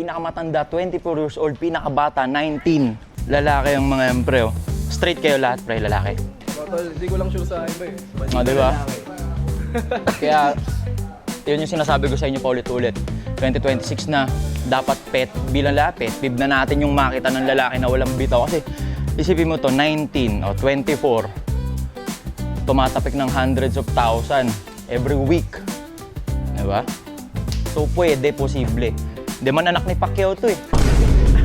Pinakamatanda, 24 years old. Pinakabata, 19. Lalaki ang mga yan, pre. Straight kayo lahat, pre, lalaki. Tol, hindi ko lang sure sa iba eh. O, diba? Kaya, yun yung sinasabi ko sa inyo paulit-ulit. 2026 na, dapat bilang lahat, pet peeve na natin yung makita ng lalaki na walang bitaw. Kasi, isipin mo to, 19 o 24, tumatapik ng hundreds of thousand every week. Diba? So, pwede, posible. Hindi man anak ni Pacquiao to eh.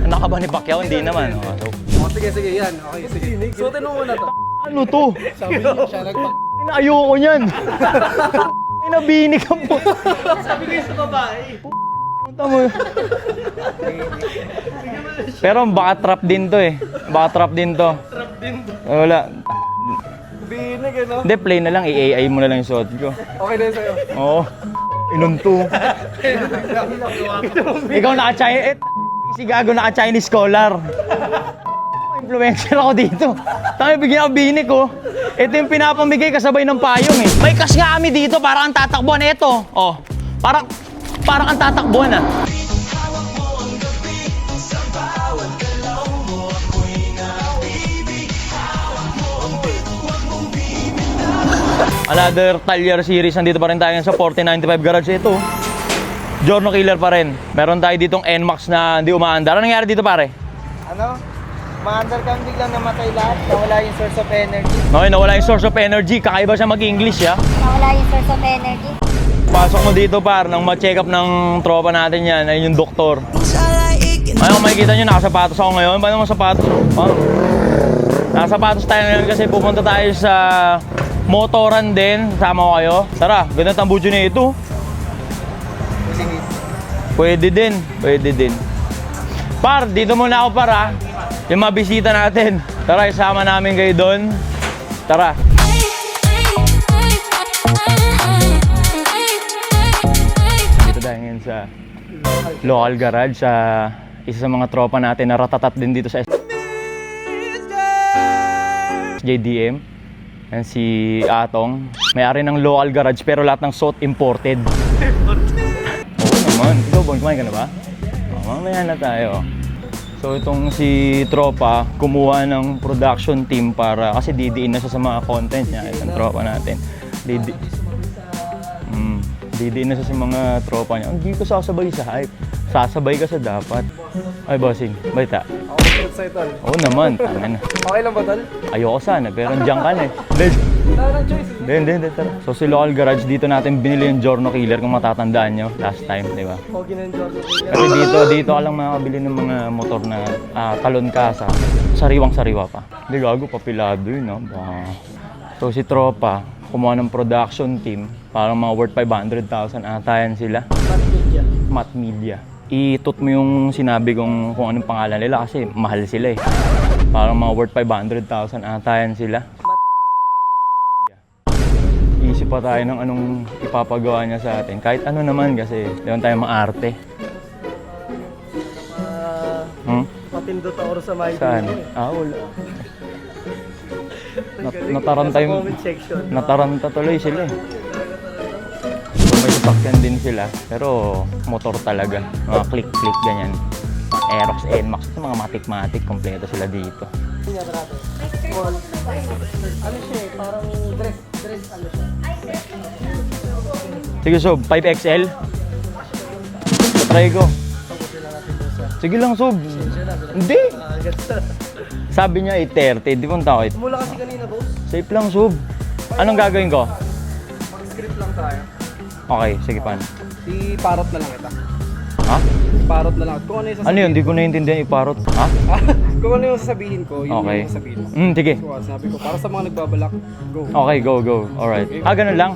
Anak ka ba ni Pacquiao? Hindi naman. So, Sige, yan. Okay, sige. Suotin mo muna to. ano to? Sabi niya, siya Ayoko niyan. Nabini ka po. Sabi ko yung sa babae. Punta mo. Pero baka trap din to eh. Baka trap din to. Trap din to. Wala. Binig eh, no? Hindi, plain na lang. I-AI mo na lang yung suot ko. Okay na yun sa'yo. Oo. Inunto. Ikaw naka-Chinese. Si Gago naka-Chinese collar. Influencer ako dito. Tayo bigyan ako bini ko. Ito yung pinapamigay kasabay ng payong eh. May cash nga kami dito, parang ang tatakbuhan. Ito, oh. Parang ang tatakbuhan ah. Another Talyer series, nandito pa rin tayo sa 4095 Garage. Ito, Giorno Killer pa rin. Meron tayo ditong NMAX na hindi umaandar. Ano nangyari dito pare? Ano? Maandar kang biglang namatay lahat, nawala yung source of energy. Okay, nawala yung source of energy. Kakaiba siya mag-English ya. Nawala yung source of energy. Pasok mo dito par, nang ma-check up ng tropa natin yan. Ayun yung doktor. Ayun, makikita nyo, nakasapatos ako ngayon. Paano mga sapatos? Oh. Nakasapatos tayo ngayon kasi pupunta tayo sa motoran din. Sama ko kayo. Tara, ganda tambujo na ito. Pwede din, pwede din. Par, dito muna ako para yung mga bisita natin. Tara, isama namin kayo doon. Tara. Dito tayo ngayon sa local garage sa isa sa mga tropa natin na ratatat din dito sa JDM. Yan si Atong. May-ari ng local garage pero lahat ng suot imported. Oo naman. Ikaw, Bon, kumain ka na ba? Mamaya na tayo. So itong si Tropa, kumuha ng production team para, kasi didiin na siya sa mga content niya, itong tropa natin. Didiin na siya sa mga tropa niya. Hindi ko sasabay sa hype. Sasabay ka sa dapat. Ay, bossing, baita. Ako sulit sa'yo, tol. Oo naman, tangan. Okay lang ba, tol? Ayoko sana, pero andiyan ka na eh. Wala ng choice. Hindi, tara. So si local garage, dito natin binili yung Giorno Killer kung matatandaan nyo last time, di ba? Pogi na yung Jordan. Kasi dito ka lang makakabili ng mga motor na talon kasa. Sariwang-sariwa pa. Hindi gago, papilado yun, no? So si Tropa, kumuha ng production team. Parang mga worth 500,000 ata yan sila. Matt Media. I-tut mo yung sinabi kung anong pangalan nila kasi mahal sila eh. Parang mga worth 500,000 ata yan sila. Isip pa tayo ng anong ipapagawa niya sa atin. Kahit ano naman kasi doon tayo maarte. Matindot ako sa mic. Saan? Wala. Nataranta yung... Comment section. Nataranta tuloy sila eh. So, may sasakyan din sila, pero motor talaga. Mga click-click ganyan. Aerox, NMAX, mga matik-matik, kompleto sila dito. Ano siya eh, parang dress ano siya. Sige, Sob, 5XL. Try ko. Sige lang, Sob. Hindi. Sabi niya 830, di punta ako. Mula kasi kanina, boss. Safe lang, Sob. Anong gagawin ko? Mag-script lang tayo. Okay, sige pan. Iparot na lang kita. Ha? Iparot na lang. Kung ano yung Ano yun? Hindi ko naiintindihan iparot. Ha? Kung ano yung sasabihin ko, yun Okay. yung sasabihin mo. Sige. So, sabi ko, para sa mga nagbabalak, go. Okay, go. Alright. Ganun lang.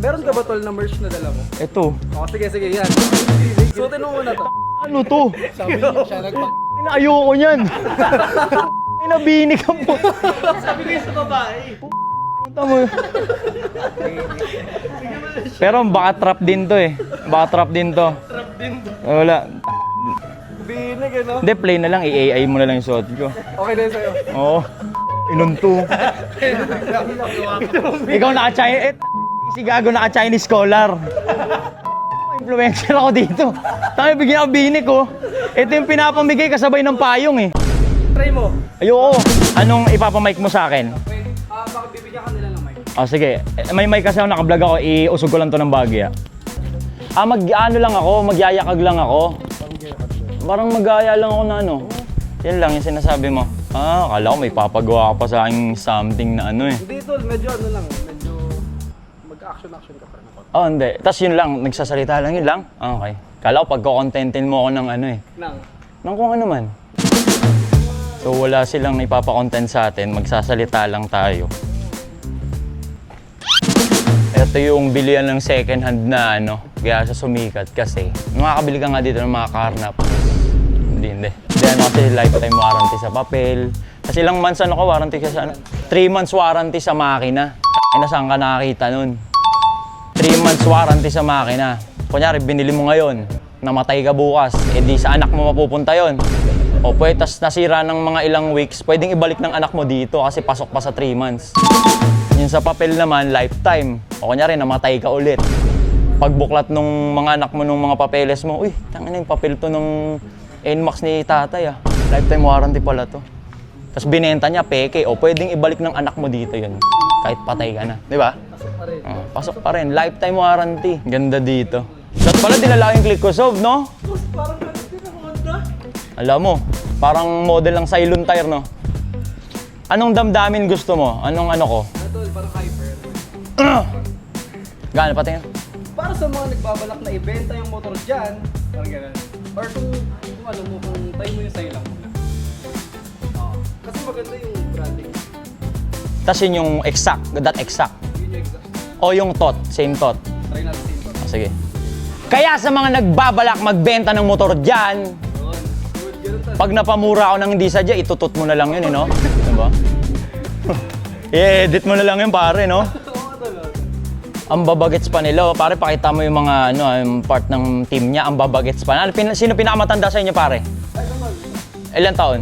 Meron ka ba, tol, na merch na dala mo? Ito. Sige, yan. Suotin mo muna to. Ano to? Sabi niya, siya Ayoko niyan. Nabini ka po. Sabi ko yung sa babae. Punta mo. Pero baka trap din to eh. Baka trap din to. Trap din to. Wala. Binig eh, no? Hindi, plain na lang. I-AI mo na lang yung suot ko. Okay na yun sa'yo. Oo. Inunto. Ikaw naka-Chinese. Si Gago naka-Chinese collar. influencer ako dito. Tayo, bigyan ako binik ko. Ito yung pinapamigay kasabay ng payong eh. Try mo. Ayoko. Anong ipapamic mo sa akin? Wait, bakit bibigyan ka nila ng mic? Oh, sige. May mic kasi ako, nakablog ako. Iusog ko lang to ng bagya. Mag-ano lang ako, magyayakag lang ako. Parang mag-aya lang ako na ano. Yan lang yung sinasabi mo. Akala ko may papagawa ka pa sa aking something na ano eh. Hindi tol, medyo ano lang, medyo mag-action ka pa rin ako. Oh, hindi. Tapos yun lang, nagsasalita lang, yun lang. Okay. Kala ko pagko-contentin mo ako ng ano eh. Nang kung ano man. So wala silang ipapakontent sa atin, magsasalita lang tayo. Ito yung bilihan ng second hand na ano, kaya sa sumikat kasi. Makakabili ka nga dito ng mga karnap. Hindi. Ano kasi lifetime warranty sa papel. Kasi ilang months ano ko, warranty ka sa ano? 3 months warranty sa makina. Ay, nasaan ka nakakita nun? 3 months warranty sa makina. Kunyari, binili mo ngayon, namatay ka bukas, di sa anak mo mapupunta yon. O pwede, tas nasira ng mga ilang weeks, pwedeng ibalik ng anak mo dito kasi pasok pa sa 3 months. Yun sa papel naman, lifetime. O kunyari, namatay ka ulit. Pagbuklat nung mga anak mo nung mga papeles mo, uy, tangina yung papel to nung NMAX ni tatay ah. Lifetime warranty pala to. Tapos binenta niya, peke. O pwedeng ibalik ng anak mo dito yun. Kahit patay ka na. Di ba? Pasok pa rin. Pasok pa rin. Lifetime warranty. Ganda dito. Shot pala, dinala yung ClickCosolve, no? Boss, parang ganun din ang Honda. Alam mo, parang model ng Cylon tire, no? Anong damdamin gusto mo? Anong ano ko? Tol, parang hyper. Gano'n, patingin? Para sa mga nagbabalak na ibenta yung motor dyan, parang ganun. Or kung ano mo, kung tayo mo yung sa'yo lang muna. Kasi maganda yung branding. Tapos yun yung exact, that exact. Yun yung exact. O yung tot, same tot. Try natin same car. Sige. Kaya sa mga nagbabalak magbenta ng motor dyan, Yun. Good, ganun tol. pag napamura ako ng hindi sadya, itutut mo na lang yun, eh, no? Diba? I-edit mo na lang yun, pare, no? Oo, tol. Ang babagets pa nila, oh. Pare, pakita mo yung mga, ano, yung part ng team niya, ang babagets pa. Sino pinakamatanda sa inyo, pare? Ay, naman. Ilan taon?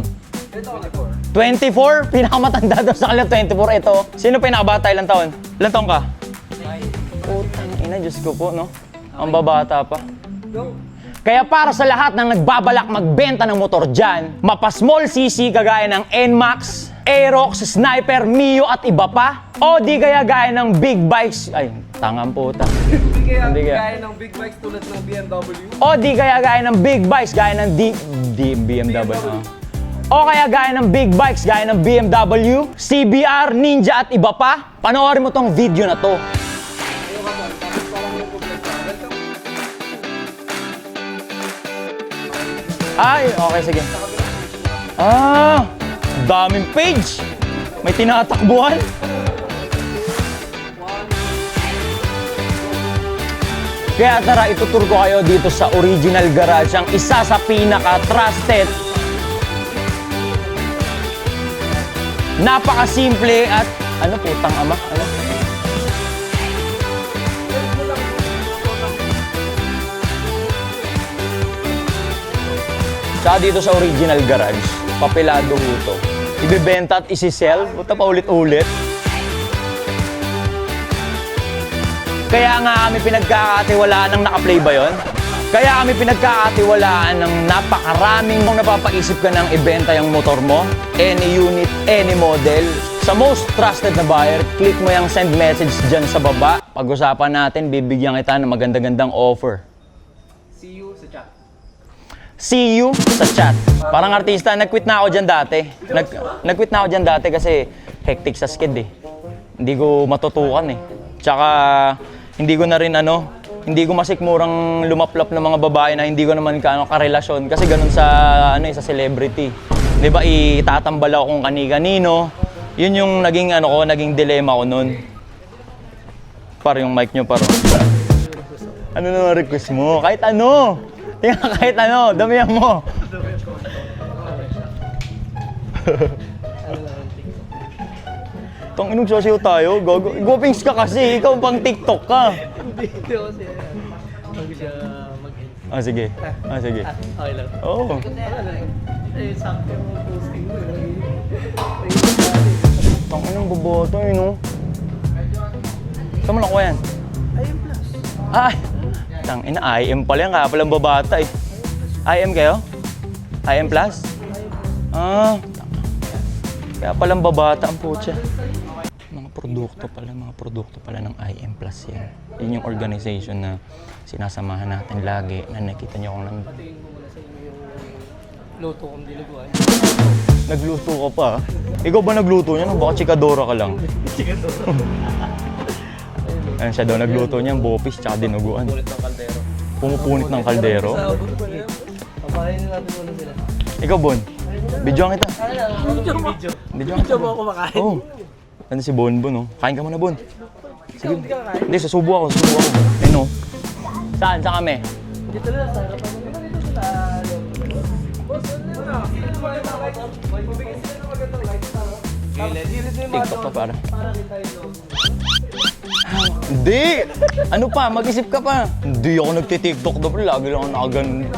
Ito ako 24? Pinakamatanda daw sa kanila, 24. Ito. Sino pinakabata? Ilan taon? Ilan taon ka? Putang ina, Diyos ko po, no? Ang babata pa. Go. Kaya para sa lahat ng nagbabalak magbenta ng motor dyan, mapa-small CC kagaya ng NMAX, Aerox, Sniper, Mio at iba pa, o di kaya gaya ng big bikes, ay, tangang puta. Hindi kaya Hindi kaya. gaya ng big bikes tulad ng BMW. O di kaya gaya ng big bikes gaya ng BMW. O kaya gaya ng big bikes gaya ng BMW, CBR, Ninja at iba pa, panoorin mo tong video na to. Ayun ka tol. Tapos parang yung complete ka. Welcome. Ay, okay, sige. Daming page. May tinatakbuhan. Kaya tara, itutur ko kayo dito sa Original Garage, ang isa sa pinaka-trusted, napakasimple at, ano putang ama? Ano? Tsaka dito sa Original Garage, papelado ho to. Ibibenta at isi-sell, puta pa ulit-ulit. Kaya nga kami pinagkakatiwalaan ng naka-play ba yun? Kaya kami pinagkakatiwalaan ng napakaraming kung napapaisip ka ng ibenta yung motor mo, any unit, any model. Sa most trusted na buyer, click mo yung send message dyan sa baba. Pag-usapan natin, bibigyan kita ng maganda-gandang offer. See you sa chat. See you sa chat. Parang artista, nag-quit na ako dyan dati. Nag-quit na ako dyan dati kasi hectic sa skid eh. Hindi ko matutukan eh. Tsaka hindi ko na rin hindi ko masikmurang lumaplap ng mga babae na hindi ko naman karelasyon kasi ganun sa sa celebrity. 'Di ba itatambal ako kung kani-kanino. 'Yun yung naging dilemma ko noon. Para yung mic nyo paro. Ano na request mo? Kahit ano. Tingnan kahit ano, damihan mo. Tong inong sosiyo tayo, gopings ka kasi, ikaw pang TikTok ka. Hindi ako siya. Huwag siya mag-end. Sige. Sige. Okay lang. Oo. Eh, sakto yung posting mo. Tong inong boboto no? Saan mo nakuha yan? Ayun plus. Ay! Tang ina, IM pala yan, kaya palang babata eh. IM kayo? IM plus? Ah, kaya palang babata ang putya. Mga produkto pala ng IM plus yan. Yun yung organization na sinasamahan natin lagi, na nakita nyo kung nandun. Patingin ko muna sa inyo yung luto kong dinuguan. Nagluto ka pa. Ikaw ba nagluto niya? Baka chikadora ka lang. Ayun siya daw, nagluto niya ang bopis tsaka dinuguan. Punit ng kaldero. Pumupunit ng kaldero. Pakainin natin muna sila. Ikaw, Bon. Videoan kita. Video. Videoan mo ako makain. Oo. Ano si Bon, oh. Kain ka muna, Bon. Sige. Hindi, susubo ako. Ayun, oh. Saan? Saan kami? Dito na, sa harapan mo. Dito sila. Boss, ano na? Mabigyan sila ng magandang light. Gilid mo yung TikTok ka para. para kita yung Hindi! Ano pa? Mag-isip ka pa. Hindi ako nagtitiktok daw. Lagi lang ako nakaganon.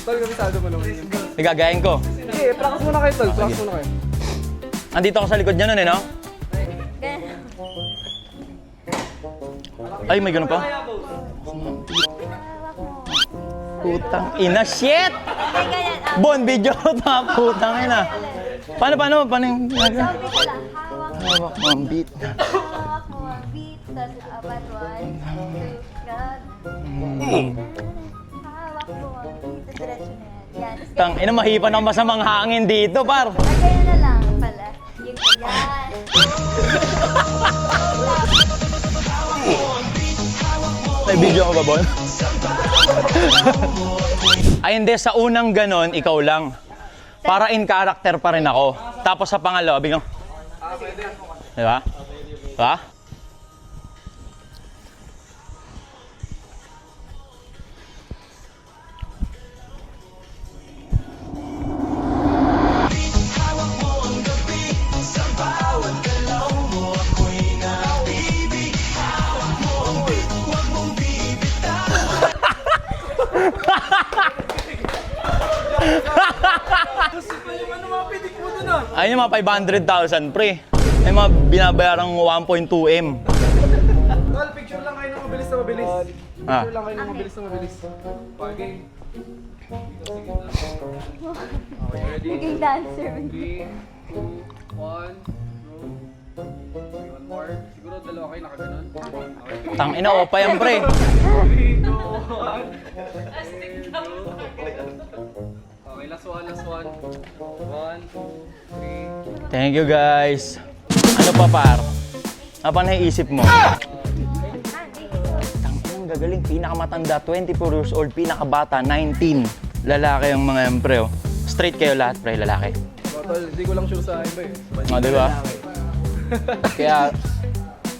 Tol, kabisado mo naman yun. Igagayin ko. Sige, practice muna kayo, Tol. Practice muna kayo. Andito ako sa likod niya nun, eh, no? Ay, may ganun pa? Putang ina, shit! Hindi ganyan. Bon, video ta, putang ina. Paano yung ginagawa? Zombie ka lang. Hawak Hawak mo ang beat. hawak mo ang beat. Tas apat 1, 2, grab. Hawak mo ang beat. Tas diretso na yan. Yan. Tas Tang ina, mahipan ang masamang hangin dito, par. ganyan na lang pala. Yung ganyan. May video ko ba, Bon? Ay, hindi. Sa unang ganon, ikaw lang. Para in character pa rin ako. Tapos sa pangalawa, biglang... Diba? Diba? Ano mga pitik mo dun ah? Ayun yung mga 500,000, pre. May mga binabayarang 1.2M. Tol, picture lang kayo ng mabilis na mabilis. Ah. Picture lang kayo ng mabilis na mabilis. Okay. Okay, ready? Naging dancer. 3, 2, 1, go. Okay, one more. Siguro dalawa kayo nakaganon. Okay. Tang ina, opa yan, pre. 3, 2, 1. Okay, last one, last one. 1, 2, 3. Thank you, guys. Ano pa, par? Ano pa naiisip mo? Tang ina, ang gagaling. Pinakamatanda, 24 years old. Pinakabata, 19. Lalaki yung mga yan, pre. Oh. Straight kayo lahat, pre, lalaki. Tol, hindi ko lang sure sa iba eh. O, diba? Kaya,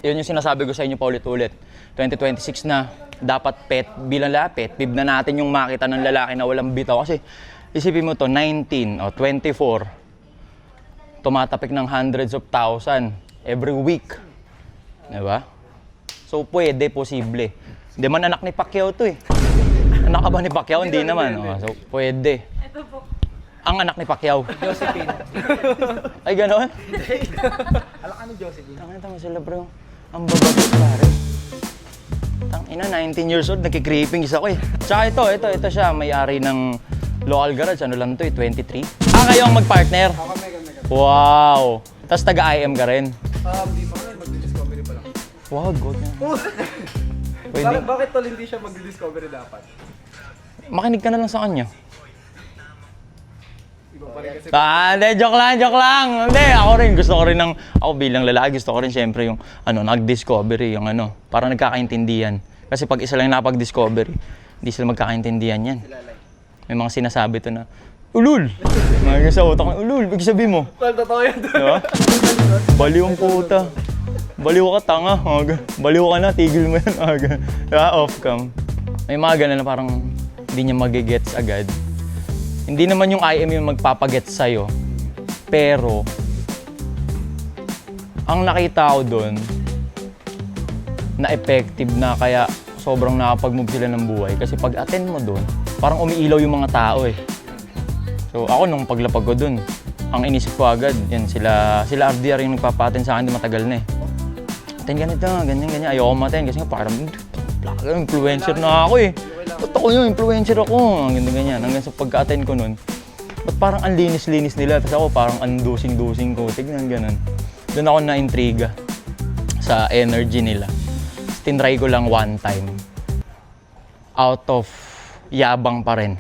yun yung sinasabi ko sa inyo paulit-ulit. 2026 na, dapat bilang lapit, bib na natin yung makita ng lalaki na walang bitaw. Kasi, isipin mo to, 19 o 24, tumatapik ng hundreds of thousand every week. Diba? So, pwede, posible. Hindi man anak ni Pacquiao to eh. Anak ka ba ni Pacquiao? Hindi naman. Oh, so, pwede. Ang anak ni Pacquiao. Josephine. Ay, gano'n? Alak ka ni Josephine. Tangina, tama sila bro. Ang babagos pare. Tangina, 19 years old, nagki-creeping isa ko eh. Tsaka ito siya, may-ari ng local garage. Ano lang to eh, 23. Ah, kayo ang mag-partner? Ako mega. Wow! Tapos taga-IM ka rin? Hindi pa nga, mag-discovery pa lang. Wow, good na. Pwede. Bakit tol hindi siya mag-discovery dapat? Makinig ka na lang sa kanya. Iba pa rin kasi. Hindi, joke lang. Hindi, gusto ko rin ako bilang lalaki, gusto ko rin siyempre yung, nag-discovery, yung para nagkakaintindihan. Kasi pag isa lang napag-discovery, hindi sila magkakaintindihan yan. May mga sinasabi to na, ulul! Mga sa utak ko, ulul, big sabi mo. Tol, totoo yan. Diba? Baliw ang puta. Baliw ka, tanga. Baliw ka na, tigil mo yan. Diba? Off-cam. May mga ganun na parang hindi niya magigets agad. Hindi naman yung IM yung magpapagets sa'yo. Pero, ang nakita ko doon, na effective na kaya sobrang nakapag-move sila ng buhay. Kasi pag attend mo doon, parang umiilaw yung mga tao eh. So ako nung paglapag ko doon, ang inisip ko agad, yan sila RDR yung nagpapa-attend sa akin, matagal na eh. Attend ganito, ganyan. Ayoko ma-attend kasi nga parang Influencer na ako eh. Ba't ako yun, influencer ako. Ang ganyan. Hanggang sa pagka-attend ko nun, ba't parang ang linis-linis nila. Tapos ako parang ang dusing-dusing ko. Tignan ganun. Doon ako na-intriga sa energy nila. Tapos tinry ko lang one time. Out of yabang pa rin.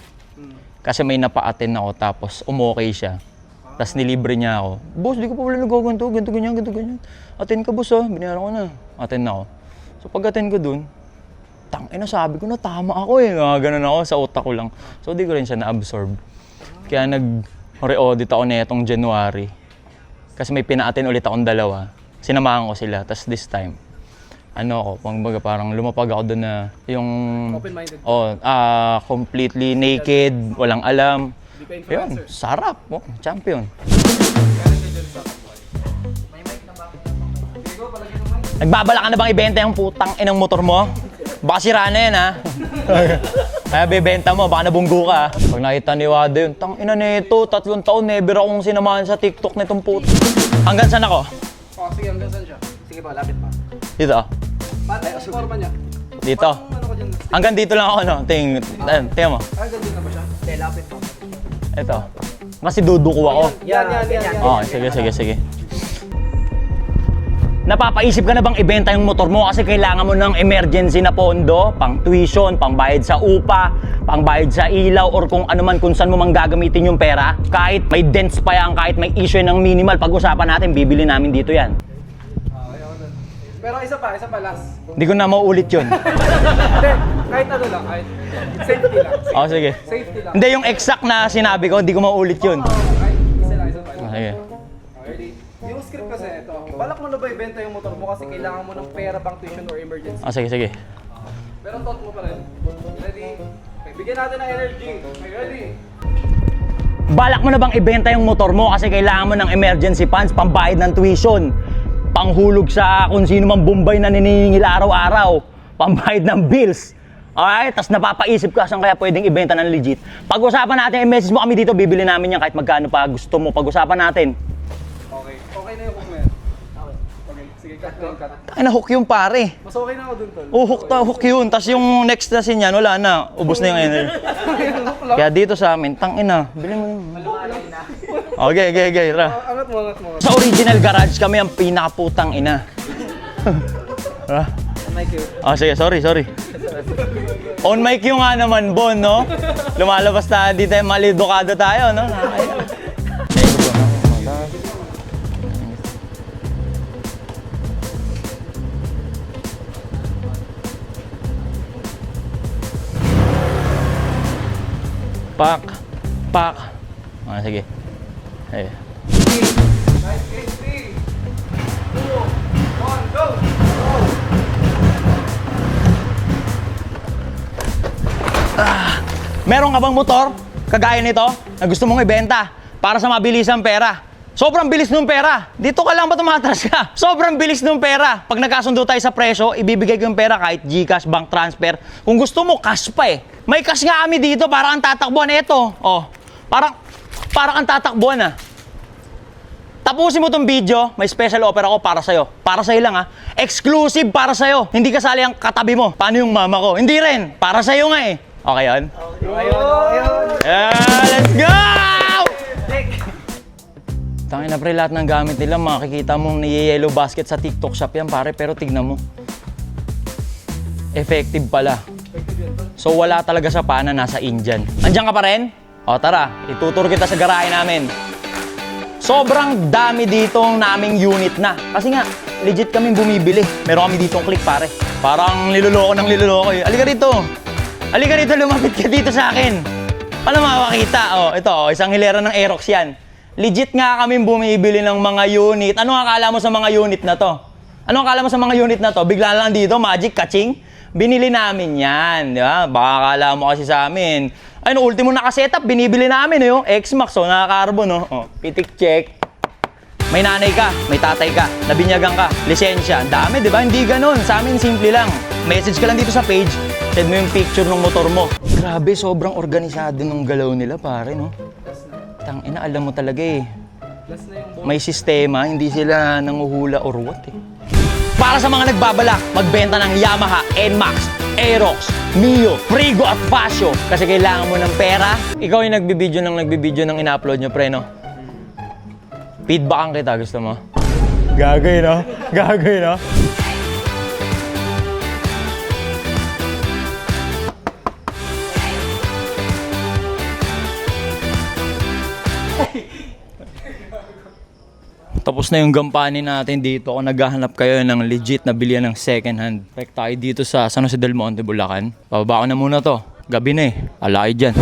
Kasi may napa-attend ako tapos umokay siya. Tapos nilibre niya ako. Boss, di ko pa pala nagaganto. Ganto ganyan. Attend ka boss ah. Binayaran ko na. Attend na ako. So pag-attend ko dun, tangina sabi ko na tama ako eh. Ganun ako sa utak ko lang. So di ko rin siya na-absorb. Kaya nag-re-audit ako na itong January. Kasi may pina-attend ulit akong dalawa. Sinamahan ko sila. Tapos this time, parang lumapag ako doon na yung... Open-minded. Completely naked, walang alam. Hindi ka Yun, influencer. sarap. Champion. Nagbabala ka na bang ibenta yung putang inang motor mo? Baka sira na yan, ha? Kaya bebenta mo, baka nabunggo ka. Pag nakita ni Wado yun, tang ina nito, 3 taon, never akong sinamahan sa TikTok nitong puto. Hanggang saan ako? Sige, hanggang saan siya? Sige pa, lapit pa. Dito. Paano yung forma niya? Dito. Ano ko dyan? Hanggang dito lang ako, no? Tingnan mo. Hanggang dito na ba siya? Hindi, lapit pa. Ito. Kasi duduko ako. Yan. Oh, sige. Napapaisip ka na bang ibenta yung motor mo kasi kailangan mo ng emergency na pondo, pang tuition, pang bayad sa upa, pang bayad sa ilaw, or kung ano man kung saan mo mang gagamitin yung pera? Kahit may dents pa yan, kahit may issue ng minimal, pag-usapan natin, bibili namin dito yan. Pero isa pa, last. Hindi ko na mauulit yun. Hindi, kahit ano lang, kahit safety lang. Oh, sige. Safety lang. Hindi, yung exact na sinabi ko, hindi ko mauulit yun. Kahit isa pa. Sige. Ready? Yung script kasi ito, balak mo na ba ibenta yung motor mo kasi kailangan mo ng pera pang tuition or emergency? Sige. Pero thought mo pa rin. Ready? Okay, bigyan natin ng energy. Okay, ready? Balak mo na bang ibenta yung motor mo kasi kailangan mo ng emergency funds, pambayad ng tuition, panghulog sa kung sino mang Bombay na niningil araw-araw, pambayad ng bills. Alright? Tapos napapaisip ka saan kaya pwedeng ibenta ng legit. Pag-usapan natin, i-message mo kami dito, bibili namin yan kahit magkano pa gusto mo. Pag-usapan natin. Okay na yung hook mo yan. Okay, sige, cut. Ay, na-hook yung pare. Mas okay na ako dun, tol. Hook yun. Tapos yung next na sin yan, wala na. Ubus na yung energy. Hook lang. Kaya dito sa amin, tangina, bili mo yun. Okay, tara. Angat mo. Sa original garage kami ang pinakaputang ina. Tara. Thank you. Sige, sorry. On mic yung nga naman, Bon, no? Lumalabas tayo dito, malidukado tayo, no? Pak. Sige. Hey. 3, 2, 1, go! Meron ka bang motor, kagaya nito, na gusto mong ibenta para sa mabilisang pera? Sobrang bilis ng pera. Dito ka lang ba tumatras ka? Sobrang bilis ng pera. Pag nagkasundo tayo sa presyo, ibibigay ko yung pera kahit GCash, bank transfer. Kung gusto mo, cash pa eh. May cash nga kami dito, parang ang tatakbuhan. Ito, parang ang tatakbuhan ah. Tapusin mo tong video, may special offer ako para sa'yo. Para sa'yo lang ha. Exclusive para sa'yo. Hindi kasali ang katabi mo. Paano yung mama ko? Hindi rin. Para sa'yo nga eh. Okay yun? Ayun. Yeah, let's go! Tangin na pre, lahat ng gamit nila, makikita mong ni-yellow basket sa TikTok shop yan pare, pero tignan mo. Effective pala. So wala talaga sa pana, nasa Indian. Andiyan ka pa rin? O tara, ituturo kita sa garahe namin. Sobrang dami ditong naming unit na. Kasi nga, legit kaming bumibili. Meron kami ditong click pare. Parang niloloko ng niloloko eh. Halika rito, lumapit ka dito sa akin. Paano makakita? Ito, isang hilera ng Aerox yan. Legit nga kami bumibili ng mga unit. Ano akala mo sa mga unit na to? Bigla lang dito, magic, kaching. Binili namin yan, di ba? Baka akala mo kasi sa amin. Ultimo naka-setup, binibili namin, X-Max, naka-carbon, pitik check. May nanay ka, may tatay ka, nabinyagan ka, lisensya, ang dami, di ba? Hindi ganun, sa amin simple lang. Message ka lang dito sa page, send mo yung picture ng motor mo. Grabe, sobrang organisado ng galaw nila, pare, no? Tangina, alam mo talaga eh. Last na yung May sistema, hindi sila nanguhula or what eh. Para sa mga nagbabalak, magbenta ng Yamaha, NMAX, Aerox, Mio, Frigo at Fasio. Kasi kailangan mo ng pera. Ikaw yung nagbibideo ng ina-upload nyo, pre, no? Feedbackan kita, gusto mo? Gagay, no? Gagay, no? Tapos na yung gampanin natin dito. Kung naghahanap kayo ng legit na bilihan ng second hand, check tayo dito sa San Jose del Monte, Bulacan. Pababa ko na muna to. Gabi na eh. Alay dyan.